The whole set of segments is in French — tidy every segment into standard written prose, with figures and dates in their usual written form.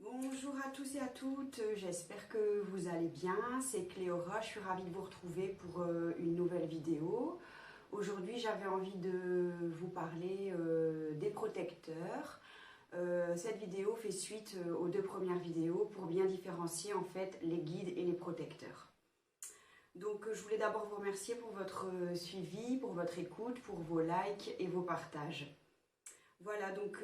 Bonjour à tous et à toutes, j'espère que vous allez bien, c'est Cléora, je suis ravie de vous retrouver pour une nouvelle vidéo. Aujourd'hui j'avais envie de vous parler des protecteurs. Cette vidéo fait suite aux deux premières vidéos pour bien différencier en fait les guides et les protecteurs. Donc je voulais d'abord vous remercier pour votre suivi, pour votre écoute, pour vos likes et vos partages. Voilà, donc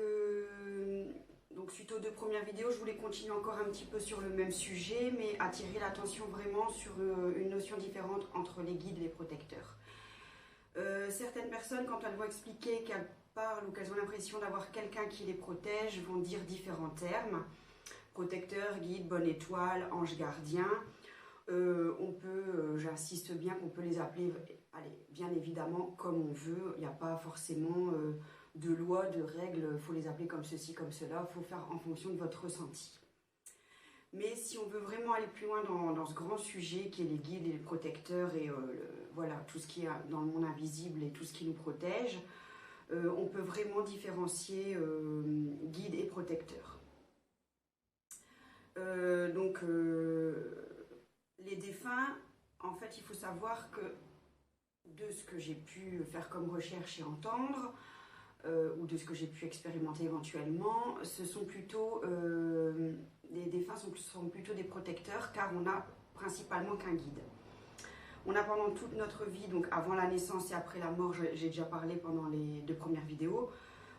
suite aux deux premières vidéos, je voulais continuer encore un petit peu sur le même sujet, mais attirer l'attention vraiment sur une notion différente entre les guides et les protecteurs. Certaines personnes, quand elles vont expliquer qu'elles parlent ou qu'elles ont l'impression d'avoir quelqu'un qui les protège, vont dire différents termes. Protecteur, guide, bonne étoile, ange gardien. J'insiste bien qu'on peut les appeler, allez, bien évidemment, comme on veut. Il n'y a pas forcément de loi, de règles, il faut les appeler comme ceci, comme cela. Il faut faire en fonction de votre ressenti. Mais si on veut vraiment aller plus loin dans ce grand sujet qui est les guides et les protecteurs et voilà, tout ce qui est dans le monde invisible et tout ce qui nous protège, on peut vraiment différencier guides et protecteurs. Les défunts, en fait, il faut savoir que de ce que j'ai pu faire comme recherche et entendre, ou de ce que j'ai pu expérimenter éventuellement, ce sont plutôt les défunts sont plutôt des protecteurs car on n'a principalement qu'un guide. On a pendant toute notre vie, donc avant la naissance et après la mort, j'ai déjà parlé pendant les deux premières vidéos,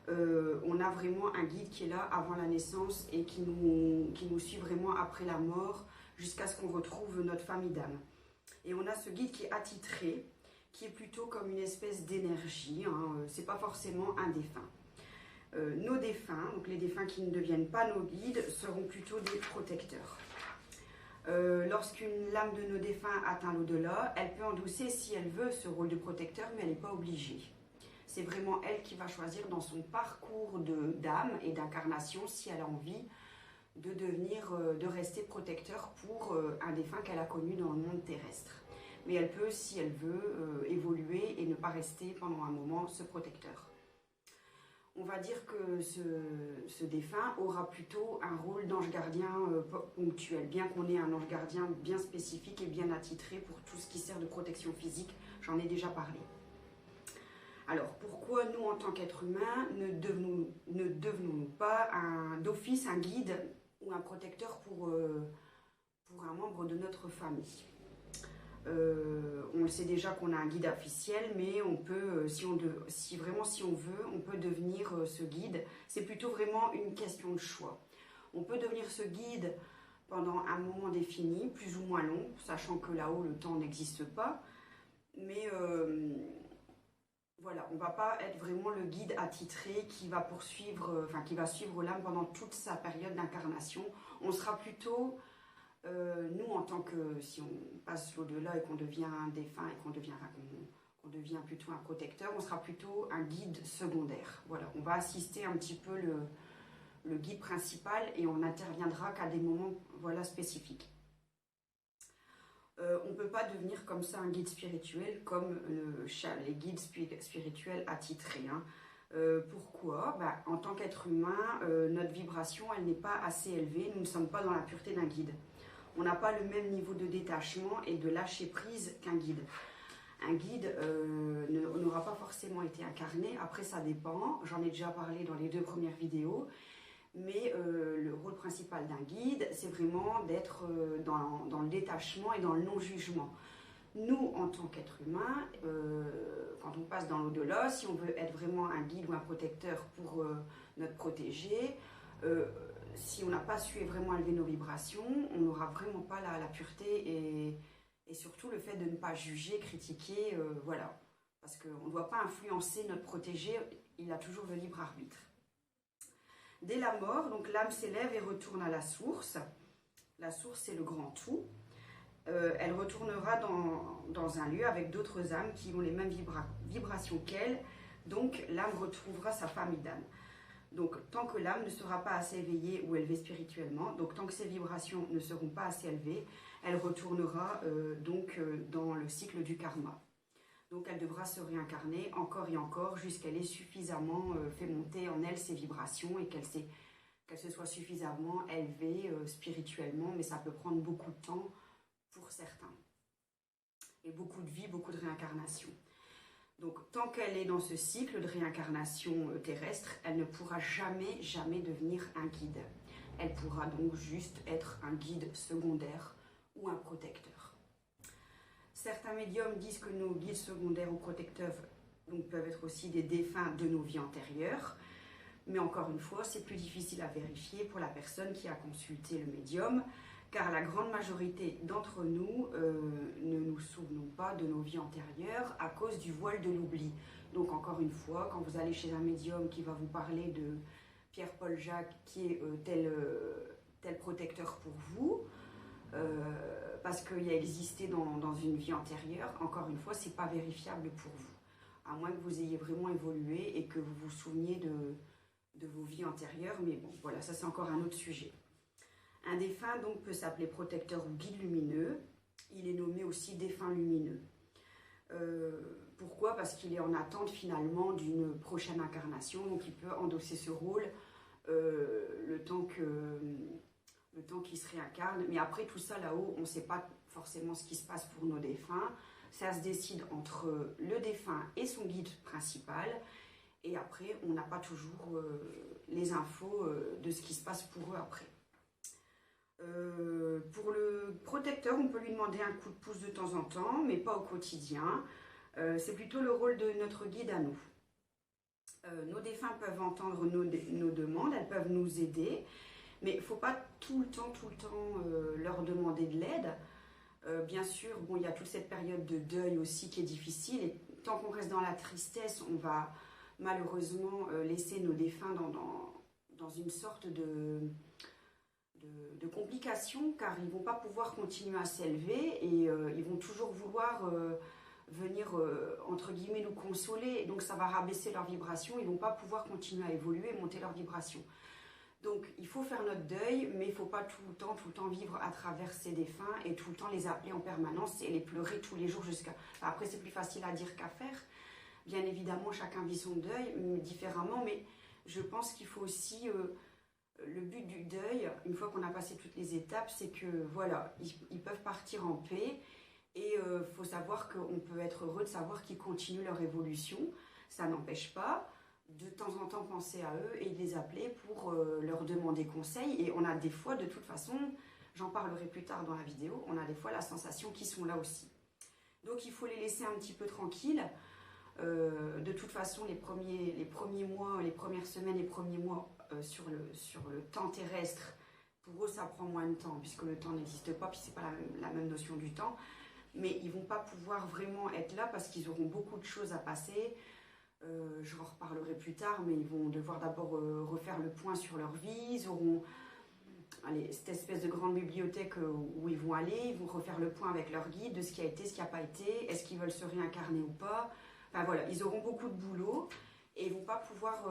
on a vraiment un guide qui est là avant la naissance et qui nous suit vraiment après la mort jusqu'à ce qu'on retrouve notre famille d'âme. Et on a ce guide qui est attitré, qui est plutôt comme une espèce d'énergie, hein, c'est pas forcément un défunt. Nos défunts, donc les défunts qui ne deviennent pas nos guides, seront plutôt des protecteurs. Lorsqu'une lame de nos défunts atteint l'au-delà, elle peut endosser si elle veut ce rôle de protecteur, mais elle n'est pas obligée. C'est vraiment elle qui va choisir dans son parcours d'âme et d'incarnation si elle a envie de rester protecteur pour un défunt qu'elle a connu dans le monde terrestre. Mais elle peut, si elle veut, évoluer et ne pas rester pendant un moment ce protecteur. On va dire que ce défunt aura plutôt un rôle d'ange gardien ponctuel, bien qu'on ait un ange gardien bien spécifique et bien attitré pour tout ce qui sert de protection physique, j'en ai déjà parlé. Alors, pourquoi nous, en tant qu'êtres humains, ne devenons-nous pas d'office un guide ou un protecteur pour un membre de notre famille? On le sait déjà qu'on a un guide officiel, mais on peut, si on veut, on peut devenir ce guide. C'est plutôt vraiment une question de choix. On peut devenir ce guide pendant un moment défini, plus ou moins long, sachant que là-haut, le temps n'existe pas. Mais voilà, on ne va pas être vraiment le guide attitré qui va suivre l'âme pendant toute sa période d'incarnation. On sera plutôt... nous, en tant que, si on passe l'au-delà et qu'on devient un défunt et qu'on devient plutôt un protecteur, on sera plutôt un guide secondaire. Voilà, on va assister un petit peu le guide principal et on n'interviendra qu'à des moments spécifiques. On ne peut pas devenir comme ça un guide spirituel comme les guides spirituels attitrés. Hein. Pourquoi? En tant qu'être humain, notre vibration, elle n'est pas assez élevée. Nous ne sommes pas dans la pureté d'un guide. On n'a pas le même niveau de détachement et de lâcher prise qu'un guide. Un guide n'aura pas forcément été incarné. Après, ça dépend. J'en ai déjà parlé dans les deux premières vidéos. Mais le rôle principal d'un guide, c'est vraiment d'être dans le détachement et dans le non-jugement. Nous, en tant qu'êtres humains, quand on passe dans l'au-delà, si on veut être vraiment un guide ou un protecteur pour notre protégé, si on n'a pas su vraiment élever nos vibrations, on n'aura vraiment pas la pureté et surtout le fait de ne pas juger, critiquer, voilà. Parce qu'on ne doit pas influencer notre protégé, il a toujours le libre arbitre. Dès la mort, donc l'âme s'élève et retourne à la source. La source, c'est le grand tout. Elle retournera dans un lieu avec d'autres âmes qui ont les mêmes vibrations qu'elle. Donc l'âme retrouvera sa famille d'âmes. Donc tant que l'âme ne sera pas assez éveillée ou élevée spirituellement, donc tant que ses vibrations ne seront pas assez élevées, elle retournera dans le cycle du karma. Donc elle devra se réincarner encore et encore jusqu'à qu'elle ait suffisamment fait monter en elle ses vibrations et qu'elle s'est qu'elle se soit suffisamment élevée spirituellement, mais ça peut prendre beaucoup de temps pour certains. Et beaucoup de vie, beaucoup de réincarnation. Donc, tant qu'elle est dans ce cycle de réincarnation terrestre, elle ne pourra jamais, jamais devenir un guide. Elle pourra donc juste être un guide secondaire ou un protecteur. Certains médiums disent que nos guides secondaires ou protecteurs donc, peuvent être aussi des défunts de nos vies antérieures. Mais encore une fois, c'est plus difficile à vérifier pour la personne qui a consulté le médium, car la grande majorité d'entre nous ne nous souvenons pas de nos vies antérieures à cause du voile de l'oubli. Donc encore une fois, quand vous allez chez un médium qui va vous parler de Pierre-Paul Jacques qui est tel protecteur pour vous, parce qu'il a existé dans une vie antérieure, encore une fois, ce n'est pas vérifiable pour vous. À moins que vous ayez vraiment évolué et que vous vous souveniez de vos vies antérieures, mais bon, voilà, ça c'est encore un autre sujet. Un défunt donc peut s'appeler protecteur ou guide lumineux. Il est nommé aussi défunt lumineux. Pourquoi? Parce qu'il est en attente finalement d'une prochaine incarnation, donc il peut endosser ce rôle le temps qu'il se réincarne. Mais après tout ça là-haut, on ne sait pas forcément ce qui se passe pour nos défunts. Ça se décide entre le défunt et son guide principal. Et après, on n'a pas toujours les infos de ce qui se passe pour eux après. Pour le protecteur, on peut lui demander un coup de pouce de temps en temps, mais pas au quotidien. C'est plutôt le rôle de notre guide à nous. Nos défunts peuvent entendre nos demandes, elles peuvent nous aider, mais il ne faut pas tout le temps leur demander de l'aide. Bien sûr, bon, il y a toute cette période de deuil aussi qui est difficile, et tant qu'on reste dans la tristesse, on va malheureusement laisser nos défunts dans une sorte de complications, car ils ne vont pas pouvoir continuer à s'élever et ils vont toujours vouloir venir, entre guillemets, nous consoler. Donc ça va rabaisser leur vibration, ils ne vont pas pouvoir continuer à évoluer, monter leur vibration. Donc il faut faire notre deuil, mais il ne faut pas tout le temps vivre à travers ces défunts et tout le temps les appeler en permanence et les pleurer tous les jours jusqu'à... Enfin, après c'est plus facile à dire qu'à faire. Bien évidemment, chacun vit son deuil différemment, mais je pense qu'il faut aussi... le but du deuil, une fois qu'on a passé toutes les étapes, c'est que voilà, ils peuvent partir en paix et faut savoir qu'on peut être heureux de savoir qu'ils continuent leur évolution. Ça n'empêche pas de temps en temps penser à eux et de les appeler pour leur demander conseil. Et on a des fois, de toute façon, j'en parlerai plus tard dans la vidéo, on a des fois la sensation qu'ils sont là aussi. Donc il faut les laisser un petit peu tranquilles. De toute façon, les premiers mois, les premières semaines, les premiers mois sur le temps terrestre, pour eux, ça prend moins de temps, puisque le temps n'existe pas, puis c'est pas la même notion du temps. Mais ils vont pas pouvoir vraiment être là parce qu'ils auront beaucoup de choses à passer. Je en reparlerai plus tard, mais ils vont devoir d'abord refaire le point sur leur vie. Ils auront cette espèce de grande bibliothèque où ils vont aller. Ils vont refaire le point avec leur guide de ce qui a été, ce qui n'a pas été. Est-ce qu'ils veulent se réincarner ou pas? Enfin voilà, ils auront beaucoup de boulot et ils ne vont pas pouvoir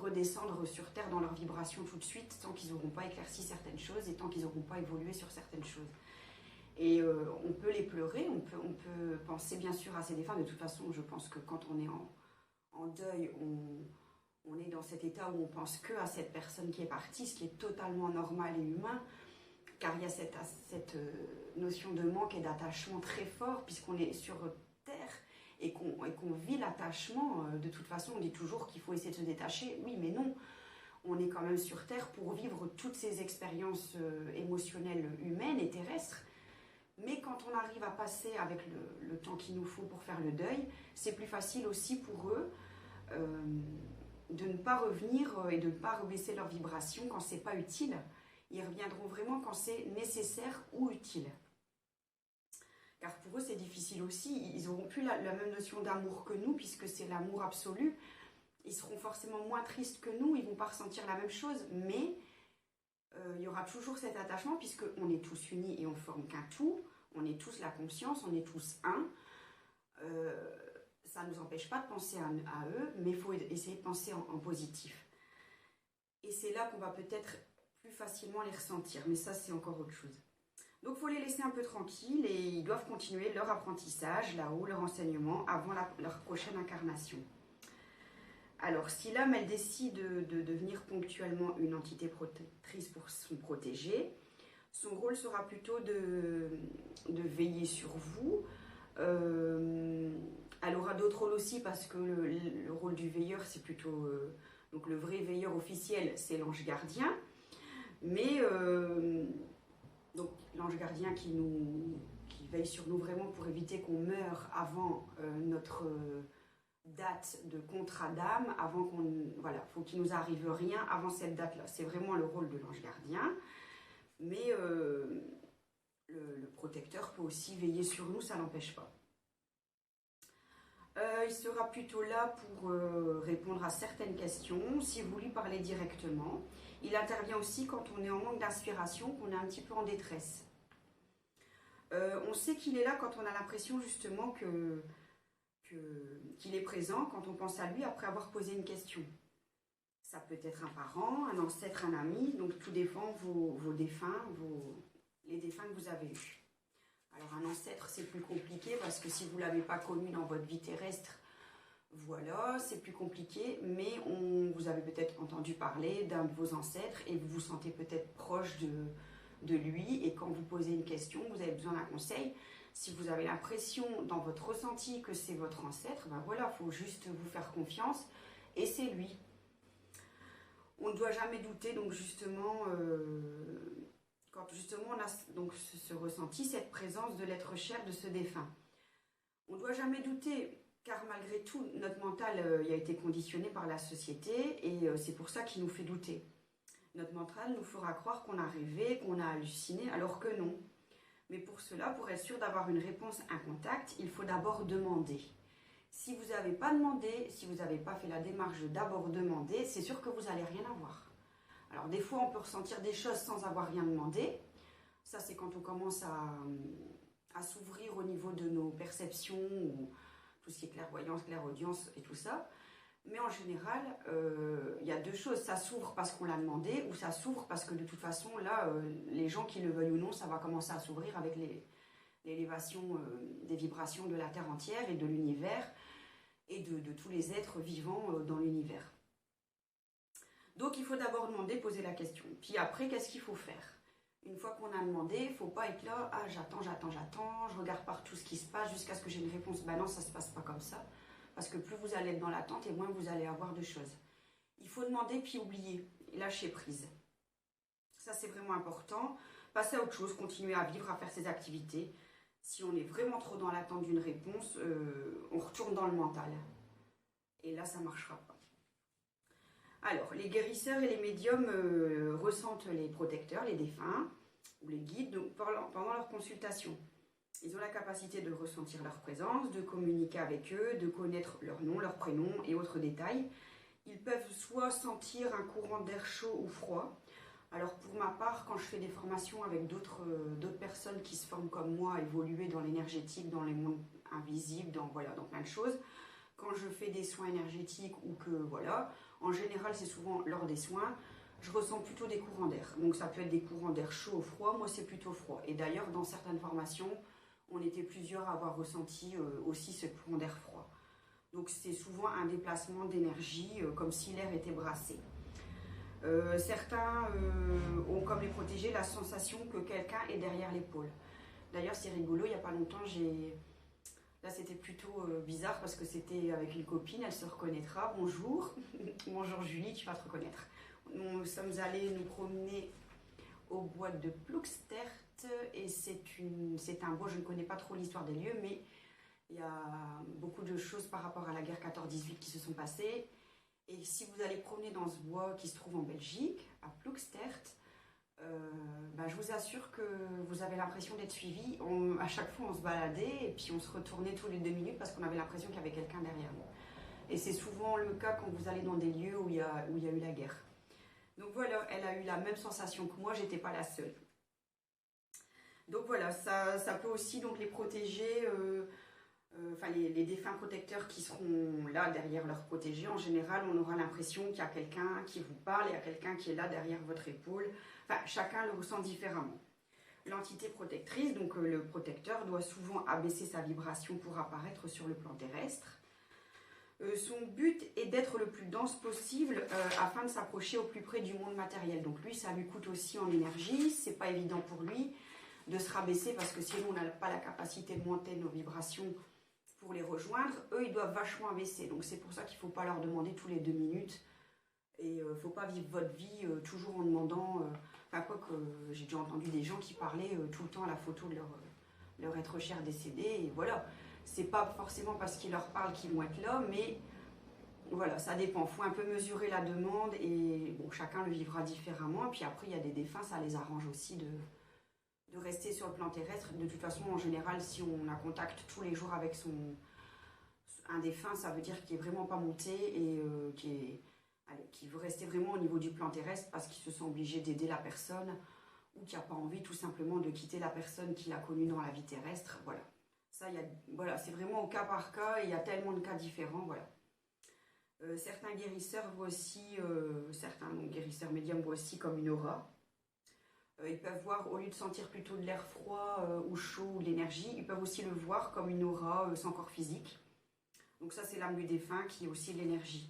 redescendre sur Terre dans leur vibration tout de suite tant qu'ils n'auront pas éclairci certaines choses et tant qu'ils n'auront pas évolué sur certaines choses. Et on peut les pleurer, on peut penser bien sûr à ces défunts. De toute façon, je pense que quand on est en deuil, on est dans cet état où on pense que à cette personne qui est partie, ce qui est totalement normal et humain, car il y a cette notion de manque et d'attachement très fort puisqu'on est sur Terre. Et qu'on vit l'attachement, de toute façon, on dit toujours qu'il faut essayer de se détacher. Oui, mais non, on est quand même sur Terre pour vivre toutes ces expériences émotionnelles humaines et terrestres. Mais quand on arrive à passer avec le temps qu'il nous faut pour faire le deuil, c'est plus facile aussi pour eux de ne pas revenir et de ne pas rebaisser leur vibration quand c'est pas utile. Ils reviendront vraiment quand c'est nécessaire ou utile. Car pour eux, c'est difficile aussi. Ils n'auront plus la même notion d'amour que nous, puisque c'est l'amour absolu. Ils seront forcément moins tristes que nous, ils ne vont pas ressentir la même chose, mais il y aura toujours cet attachement, puisqu'on est tous unis et on forme qu'un tout. On est tous la conscience, on est tous un. Ça ne nous empêche pas de penser à eux, mais il faut essayer de penser en positif. Et c'est là qu'on va peut-être plus facilement les ressentir, mais ça, c'est encore autre chose. Donc, il faut les laisser un peu tranquilles et ils doivent continuer leur apprentissage là-haut, leur enseignement avant leur prochaine incarnation. Alors, si l'âme, elle décide de devenir ponctuellement une entité protectrice pour son protégé, son rôle sera plutôt de veiller sur vous. Elle aura d'autres rôles aussi parce que le rôle du veilleur, c'est plutôt... donc le vrai veilleur officiel, c'est l'ange gardien. Mais donc l'ange gardien qui veille sur nous vraiment pour éviter qu'on meure avant notre date de contrat d'âme, avant qu'on... Voilà, faut qu'il nous arrive rien avant cette date-là. C'est vraiment le rôle de l'ange gardien. Mais le protecteur peut aussi veiller sur nous, ça n'empêche pas. Il sera plutôt là pour répondre à certaines questions, si vous lui parlez directement. Il intervient aussi quand on est en manque d'inspiration, qu'on est un petit peu en détresse. On sait qu'il est là quand on a l'impression justement qu'il est présent, quand on pense à lui après avoir posé une question. Ça peut être un parent, un ancêtre, un ami, donc tout dépend vos défunts, les défunts que vous avez eus. Alors un ancêtre, c'est plus compliqué parce que si vous ne l'avez pas connu dans votre vie terrestre, voilà, c'est plus compliqué, mais vous avez peut-être entendu parler d'un de vos ancêtres et vous vous sentez peut-être proche de lui, et quand vous posez une question, vous avez besoin d'un conseil. Si vous avez l'impression dans votre ressenti que c'est votre ancêtre, ben voilà, il faut juste vous faire confiance et c'est lui. On ne doit jamais douter, donc justement... quand justement on a donc ce ressenti, cette présence de l'être cher de ce défunt. On ne doit jamais douter, car malgré tout, notre mental a été conditionné par la société et c'est pour ça qu'il nous fait douter. Notre mental nous fera croire qu'on a rêvé, qu'on a halluciné, alors que non. Mais pour cela, pour être sûr d'avoir une réponse incontacte, il faut d'abord demander. Si vous n'avez pas demandé, si vous n'avez pas fait la démarche de d'abord demander, c'est sûr que vous n'allez rien avoir. Alors des fois, on peut ressentir des choses sans avoir rien demandé. Ça, c'est quand on commence à s'ouvrir au niveau de nos perceptions, ou tout ce qui est clairvoyance, clairaudience et tout ça. Mais en général, il y a deux choses. Ça s'ouvre parce qu'on l'a demandé, ou ça s'ouvre parce que de toute façon, là, les gens qui le veuillent ou non, ça va commencer à s'ouvrir avec l'élévation des vibrations de la Terre entière et de l'univers et de tous les êtres vivants dans l'univers. Donc il faut d'abord demander, poser la question. Puis après, qu'est-ce qu'il faut faire? Une fois qu'on a demandé, il ne faut pas être là, ah j'attends, je regarde partout ce qui se passe jusqu'à ce que j'ai une réponse. Ben non, ça ne se passe pas comme ça. Parce que plus vous allez être dans l'attente et moins vous allez avoir de choses. Il faut demander puis oublier, lâcher prise. Ça c'est vraiment important. Passer à autre chose, continuer à vivre, à faire ses activités. Si on est vraiment trop dans l'attente d'une réponse, on retourne dans le mental. Et là, ça ne marchera pas. Alors, les guérisseurs et les médiums ressentent les protecteurs, les défunts ou les guides donc, pendant leur consultation. Ils ont la capacité de ressentir leur présence, de communiquer avec eux, de connaître leur nom, leur prénom et autres détails. Ils peuvent soit sentir un courant d'air chaud ou froid. Alors pour ma part, quand je fais des formations avec d'autres personnes qui se forment comme moi, évoluer dans l'énergétique, dans les mondes invisibles, dans plein de choses, quand je fais des soins énergétiques ou que voilà, en général c'est souvent lors des soins, je ressens plutôt des courants d'air. Donc ça peut être des courants d'air chaud ou froid, moi c'est plutôt froid. Et d'ailleurs dans certaines formations, on était plusieurs à avoir ressenti aussi ce courant d'air froid. Donc c'est souvent un déplacement d'énergie, comme si l'air était brassé. Certains ont, comme les protégés, la sensation que quelqu'un est derrière l'épaule. D'ailleurs c'est rigolo, il n'y a pas longtemps, là c'était plutôt bizarre parce que c'était avec une copine, elle se reconnaîtra. Bonjour, bonjour Julie, tu vas te reconnaître. Nous sommes allés nous promener au bois de Ploegstert et c'est un bois, je ne connais pas trop l'histoire des lieux, mais il y a beaucoup de choses par rapport à la guerre 14-18 qui se sont passées. Et si vous allez promener dans ce bois qui se trouve en Belgique, à Ploegstert, je vous assure que vous avez l'impression d'être suivi. À chaque fois, on se baladait et puis on se retournait tous les 2 minutes parce qu'on avait l'impression qu'il y avait quelqu'un derrière nous. Et c'est souvent le cas quand vous allez dans des lieux où il y a eu la guerre. Donc voilà, elle a eu la même sensation que moi, j'étais pas la seule. Donc voilà, ça peut aussi donc les protéger, les défunts protecteurs qui seront là derrière leurs protégés. En général, on aura l'impression qu'il y a quelqu'un qui vous parle, il y a quelqu'un qui est là derrière votre épaule. Enfin, chacun le ressent différemment. L'entité protectrice, donc le protecteur, doit souvent abaisser sa vibration pour apparaître sur le plan terrestre. Son but est d'être le plus dense possible afin de s'approcher au plus près du monde matériel. Donc lui, ça lui coûte aussi en énergie, c'est pas évident pour lui de se rabaisser parce que sinon on n'a pas la capacité de monter nos vibrations pour les rejoindre. Eux, ils doivent vachement abaisser, donc c'est pour ça qu'il ne faut pas leur demander tous les 2 minutes. Et il ne faut pas vivre votre vie toujours en demandant... Enfin, quoi que j'ai déjà entendu des gens qui parlaient tout le temps à la photo de leur être cher décédé. Et voilà, c'est pas forcément parce qu'ils leur parlent qu'ils vont être là, mais voilà, ça dépend. Il faut un peu mesurer la demande et bon, chacun le vivra différemment. Et puis après, il y a des défunts, ça les arrange aussi de rester sur le plan terrestre. De toute façon, en général, si on a contact tous les jours avec un défunt, ça veut dire qu'il n'est vraiment pas monté et qui veut rester vraiment au niveau du plan terrestre parce qu'il se sent obligé d'aider la personne ou qui n'a pas envie tout simplement de quitter la personne qu'il a connue dans la vie terrestre. Voilà, ça, voilà, c'est vraiment au cas par cas et il y a tellement de cas différents. Voilà. Certains guérisseurs voient aussi, certains guérisseurs médiums voient aussi comme une aura. Ils peuvent voir, au lieu de sentir plutôt de l'air froid ou chaud ou de l'énergie, ils peuvent aussi le voir comme une aura sans corps physique. Donc ça, c'est l'âme du défunt qui est aussi de l'énergie.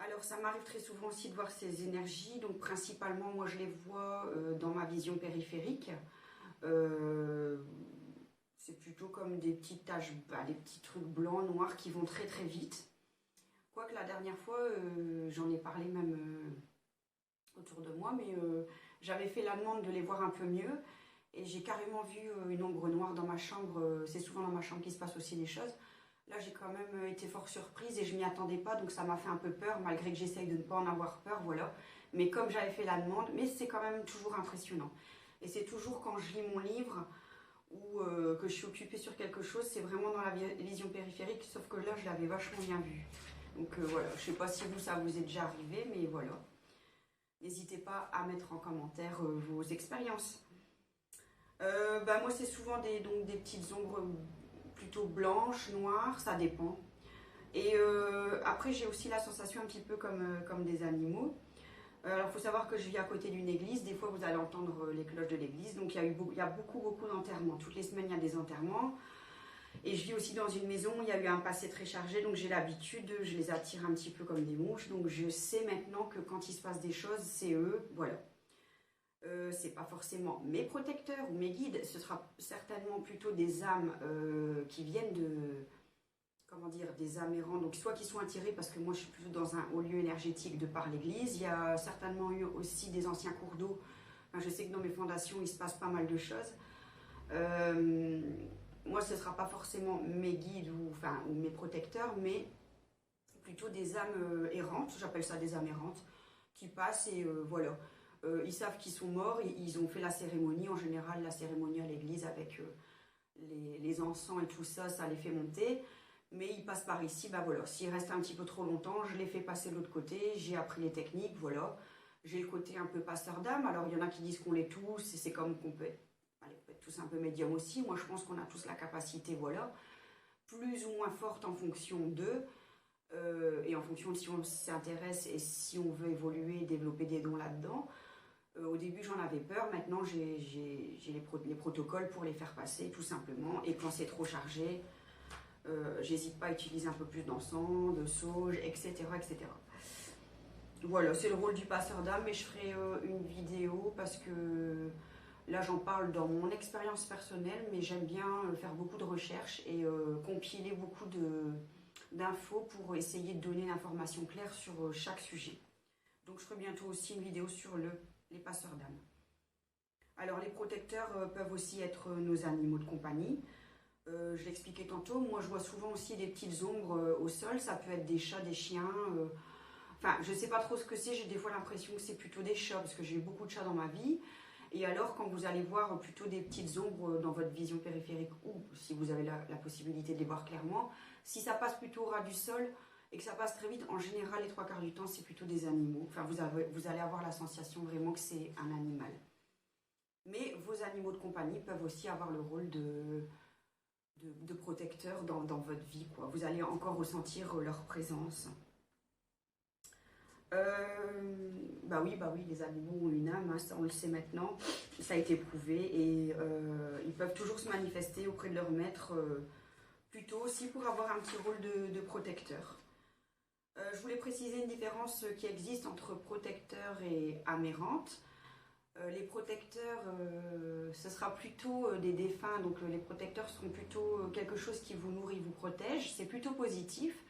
Alors, ça m'arrive très souvent aussi de voir ces énergies. Donc, principalement, moi, je les vois dans ma vision périphérique. C'est plutôt comme des petites taches, des petits trucs blancs, noirs qui vont très, très vite. Quoique la dernière fois, j'en ai parlé même autour de moi, mais j'avais fait la demande de les voir un peu mieux. Et j'ai carrément vu une ombre noire dans ma chambre. C'est souvent dans ma chambre qu'il se passe aussi des choses. Là, j'ai quand même été fort surprise et je m'y attendais pas, donc ça m'a fait un peu peur, malgré que j'essaye de ne pas en avoir peur, voilà. Mais comme j'avais fait la demande, mais c'est quand même toujours impressionnant. Et c'est toujours quand je lis mon livre ou que je suis occupée sur quelque chose, c'est vraiment dans la vision périphérique, sauf que là, je l'avais vachement bien vu. Donc voilà, je sais pas si vous, ça vous est déjà arrivé, mais voilà. N'hésitez pas à mettre en commentaire vos expériences. Moi, c'est souvent des petites ombres plutôt blanches, noires, ça dépend. Et après, j'ai aussi la sensation un petit peu comme des animaux. Alors, il faut savoir que je vis à côté d'une église. Des fois, vous allez entendre les cloches de l'église. Donc, il y a beaucoup d'enterrements. Toutes les semaines, il y a des enterrements. Et je vis aussi dans une maison où il y a eu un passé très chargé. Donc, j'ai l'habitude, je les attire un petit peu comme des mouches. Donc, je sais maintenant que quand il se passe des choses, c'est eux. Voilà. C'est pas forcément mes protecteurs ou mes guides, ce sera certainement plutôt des âmes qui viennent des âmes errantes, donc soit qui sont attirées parce que moi je suis plutôt dans un haut lieu énergétique de par l'église. Il y a certainement eu aussi des anciens cours d'eau. Enfin, je sais que dans mes fondations il se passe pas mal de choses. Moi ce sera pas forcément mes guides ou mes protecteurs, mais plutôt des âmes errantes, j'appelle ça des âmes errantes, qui passent et voilà. Ils savent qu'ils sont morts, ils ont fait la cérémonie, en général la cérémonie à l'église avec les encens et tout ça, ça les fait monter, mais ils passent par ici, voilà, s'ils restent un petit peu trop longtemps, je les fais passer de l'autre côté, j'ai appris les techniques, voilà, j'ai le côté un peu passeur d'âme, alors il y en a qui disent qu'on l'est tous, c'est comme qu'on peut être tous un peu médium aussi, moi je pense qu'on a tous la capacité, voilà, plus ou moins forte en fonction d'eux, et en fonction de si on s'intéresse et si on veut évoluer, développer des dons là-dedans. Au début j'en avais peur, maintenant j'ai les protocoles pour les faire passer tout simplement, et quand c'est trop chargé, j'hésite pas à utiliser un peu plus d'encens, de sauge, etc. etc. Voilà, c'est le rôle du passeur d'âme, mais je ferai une vidéo parce que là j'en parle dans mon expérience personnelle, mais j'aime bien faire beaucoup de recherches et compiler beaucoup d'infos pour essayer de donner une information claire sur chaque sujet. Donc je ferai bientôt aussi une vidéo sur les passeurs d'âme. Alors les protecteurs peuvent aussi être nos animaux de compagnie. Je l'expliquais tantôt, moi je vois souvent aussi des petites ombres au sol, ça peut être des chats, des chiens. Enfin, je ne sais pas trop ce que c'est, j'ai des fois l'impression que c'est plutôt des chats, parce que j'ai eu beaucoup de chats dans ma vie. Et alors, quand vous allez voir plutôt des petites ombres dans votre vision périphérique, ou si vous avez la possibilité de les voir clairement, si ça passe plutôt au ras du sol et que ça passe très vite, en général, les 3/4 du temps, c'est plutôt des animaux. Enfin, vous allez avoir la sensation vraiment que c'est un animal. Mais vos animaux de compagnie peuvent aussi avoir le rôle de protecteur dans votre vie, quoi. Vous allez encore ressentir leur présence. Oui, les animaux ont une âme, hein, ça on le sait maintenant, ça a été prouvé, et ils peuvent toujours se manifester auprès de leur maître plutôt aussi pour avoir un petit rôle de protecteur. Je voulais préciser une différence qui existe entre protecteur et amérante. Les protecteurs, ce sera plutôt des défunts, donc les protecteurs seront plutôt quelque chose qui vous nourrit, vous protège, c'est plutôt positif.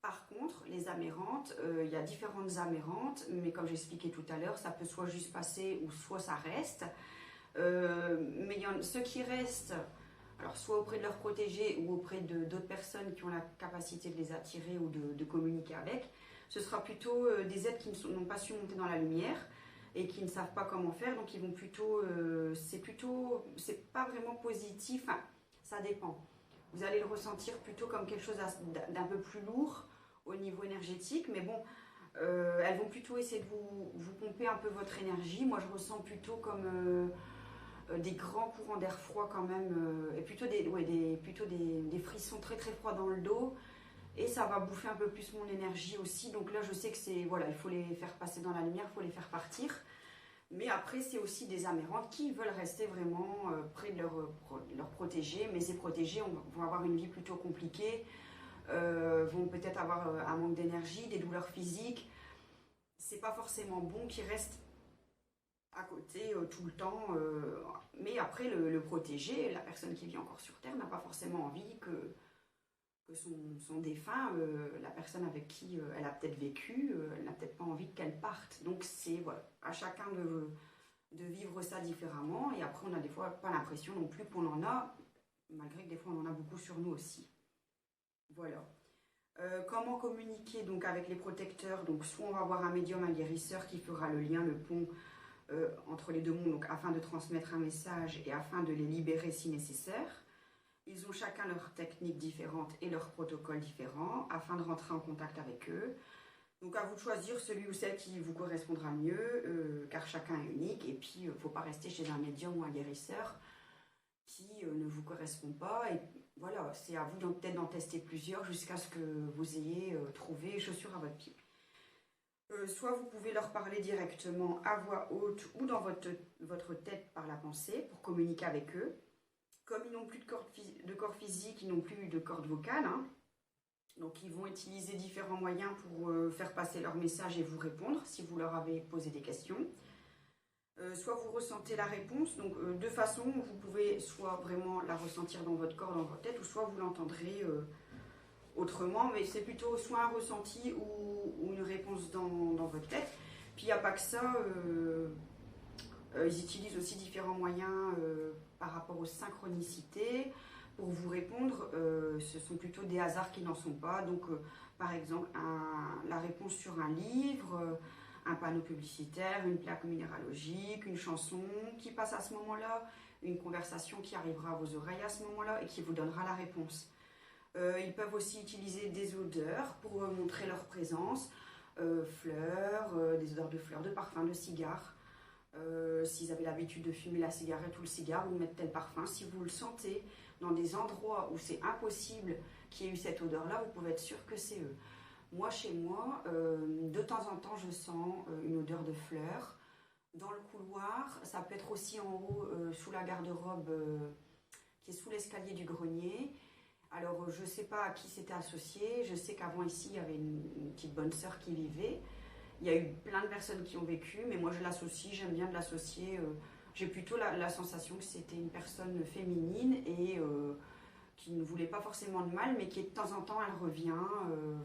Par contre, les amérantes, il y a différentes amérantes, mais comme j'expliquais tout à l'heure, ça peut soit juste passer ou soit ça reste. Mais il y en, ceux qui restent, alors soit auprès de leurs protégés ou auprès d'autres personnes qui ont la capacité de les attirer ou de communiquer avec, ce sera plutôt des êtres qui n'ont pas su monter dans la lumière et qui ne savent pas comment faire, donc ils vont plutôt, c'est pas vraiment positif, enfin, ça dépend. Vous allez le ressentir plutôt comme quelque chose d'un peu plus lourd au niveau énergétique, mais bon, elles vont plutôt essayer de vous pomper un peu votre énergie. Moi, je ressens plutôt comme des grands courants d'air froid quand même, et plutôt des frissons très très froids dans le dos, et ça va bouffer un peu plus mon énergie aussi. Donc là, je sais que c'est, voilà, il faut les faire passer dans la lumière, il faut les faire partir. Mais après, c'est aussi des amérantes qui veulent rester vraiment près de leur protégés. Mais ces protégés vont avoir une vie plutôt compliquée, vont peut-être avoir un manque d'énergie, des douleurs physiques. C'est pas forcément bon qu'ils restent à côté tout le temps. Mais après, le protégé, la personne qui vit encore sur Terre, n'a pas forcément envie que son défunt, la personne avec qui elle a peut-être vécu, elle n'a peut-être pas envie qu'elle parte. Donc c'est voilà, à chacun de vivre ça différemment. Et après, on a des fois pas l'impression non plus qu'on en a, malgré que des fois on en a beaucoup sur nous aussi. Voilà. Comment communiquer donc avec les protecteurs? Donc soit on va avoir un médium, un guérisseur qui fera le lien, le pont entre les deux mondes, donc afin de transmettre un message et afin de les libérer si nécessaire. Ils ont chacun leurs techniques différentes et leurs protocoles différents afin de rentrer en contact avec eux. Donc à vous de choisir celui ou celle qui vous correspondra mieux, car chacun est unique. Et puis, il ne faut pas rester chez un médium ou un guérisseur qui ne vous correspond pas. Et voilà, c'est à vous peut-être d'en tester plusieurs jusqu'à ce que vous ayez trouvé chaussure à votre pied. Soit vous pouvez leur parler directement à voix haute ou dans votre tête par la pensée pour communiquer avec eux. Comme ils n'ont plus de corps physique, ils n'ont plus de cordes vocales, hein. Donc ils vont utiliser différents moyens pour faire passer leur message et vous répondre si vous leur avez posé des questions. Soit vous ressentez la réponse, donc de façon, vous pouvez soit vraiment la ressentir dans votre corps, dans votre tête, ou soit vous l'entendrez autrement, mais c'est plutôt soit un ressenti ou une réponse dans votre tête. Puis il n'y a pas que ça, ils utilisent aussi différents moyens par rapport aux synchronicités. Pour vous répondre, ce sont plutôt des hasards qui n'en sont pas. Donc, par exemple, la réponse sur un livre, un panneau publicitaire, une plaque minéralogique, une chanson qui passe à ce moment-là, une conversation qui arrivera à vos oreilles à ce moment-là et qui vous donnera la réponse. Ils peuvent aussi utiliser des odeurs pour montrer leur présence, fleurs, des odeurs de fleurs, de parfums, de cigares. S'ils avaient l'habitude de fumer la cigarette ou le cigare ou de mettre tel parfum, si vous le sentez dans des endroits où c'est impossible qu'il y ait eu cette odeur-là, vous pouvez être sûr que c'est eux. Moi, chez moi, de temps en temps, je sens une odeur de fleurs. Dans le couloir, ça peut être aussi en haut, sous la garde-robe qui est sous l'escalier du grenier. Alors, je ne sais pas à qui c'était associé. Je sais qu'avant ici, il y avait une petite bonne sœur qui vivait. Il y a eu plein de personnes qui ont vécu, mais moi je l'associe, j'aime bien de l'associer. J'ai plutôt la sensation que c'était une personne féminine et qui ne voulait pas forcément de mal, mais qui de temps en temps elle revient.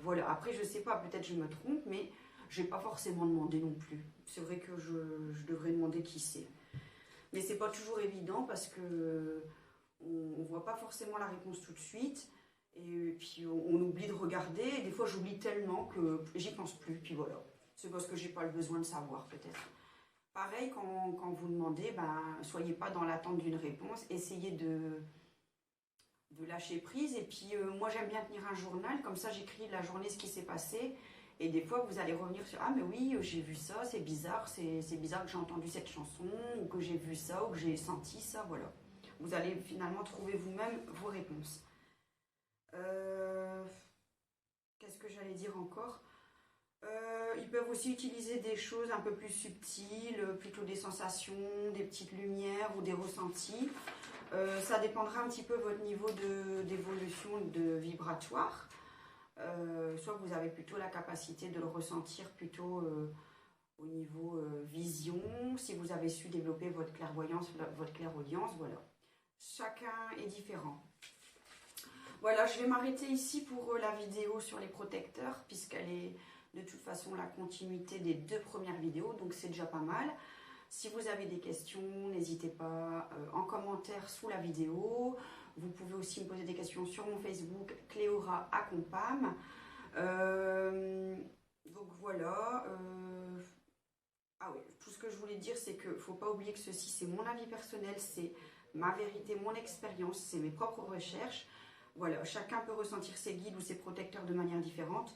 Voilà. Après, je sais pas, peut-être je me trompe, mais je n'ai pas forcément demandé non plus. C'est vrai que je devrais demander qui c'est. Mais c'est pas toujours évident parce que on voit pas forcément la réponse tout de suite. Et puis on oublie de regarder. Et des fois, j'oublie tellement que j'y pense plus. Puis voilà. C'est parce que j'ai pas le besoin de savoir, peut-être. Pareil, quand vous demandez, soyez pas dans l'attente d'une réponse. Essayez de lâcher prise. Et puis, moi, j'aime bien tenir un journal. Comme ça, j'écris la journée ce qui s'est passé. Et des fois, vous allez revenir sur « Ah, mais oui, j'ai vu ça, c'est bizarre. C'est bizarre que j'ai entendu cette chanson. Ou que j'ai vu ça, ou que j'ai senti ça. » Voilà. Vous allez finalement trouver vous-même vos réponses. Qu'est-ce que j'allais dire encore ? Ils peuvent aussi utiliser des choses un peu plus subtiles, plutôt des sensations, des petites lumières ou des ressentis. Ça dépendra un petit peu de votre niveau d'évolution de vibratoire. Soit vous avez plutôt la capacité de le ressentir plutôt au niveau vision, si vous avez su développer votre clairvoyance, votre clairaudience, voilà. Chacun est différent. Voilà, je vais m'arrêter ici pour la vidéo sur les protecteurs, puisqu'elle est de toute façon la continuité des 2 premières vidéos, donc c'est déjà pas mal. Si vous avez des questions, n'hésitez pas en commentaire sous la vidéo. Vous pouvez aussi me poser des questions sur mon Facebook, Cléora Acompam. Donc voilà. Ah oui, tout ce que je voulais dire, c'est qu'il ne faut pas oublier que ceci, c'est mon avis personnel, c'est ma vérité, mon expérience, c'est mes propres recherches. Voilà, chacun peut ressentir ses guides ou ses protecteurs de manière différente.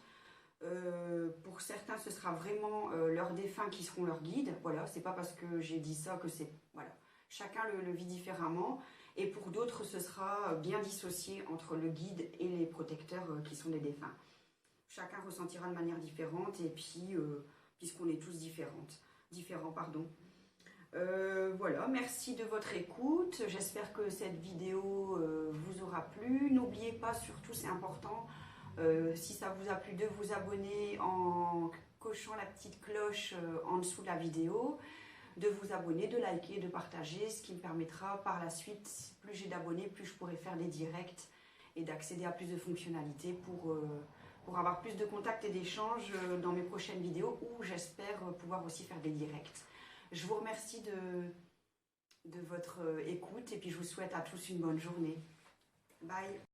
Pour certains, ce sera vraiment leurs défunts qui seront leurs guides. Voilà, c'est pas parce que j'ai dit ça que c'est... Voilà, chacun le vit différemment. Et pour d'autres, ce sera bien dissocié entre le guide et les protecteurs qui sont des défunts. Chacun ressentira de manière différente et puis, puisqu'on est tous différents, pardon. Voilà, merci de votre écoute. J'espère que cette vidéo vous aura plu. N'oubliez pas, surtout, c'est important, si ça vous a plu, de vous abonner en cochant la petite cloche en dessous de la vidéo, de vous abonner, de liker, de partager, ce qui me permettra par la suite, plus j'ai d'abonnés, plus je pourrai faire des directs et d'accéder à plus de fonctionnalités pour avoir plus de contacts et d'échanges dans mes prochaines vidéos où j'espère pouvoir aussi faire des directs. Je vous remercie de votre écoute et puis je vous souhaite à tous une bonne journée. Bye!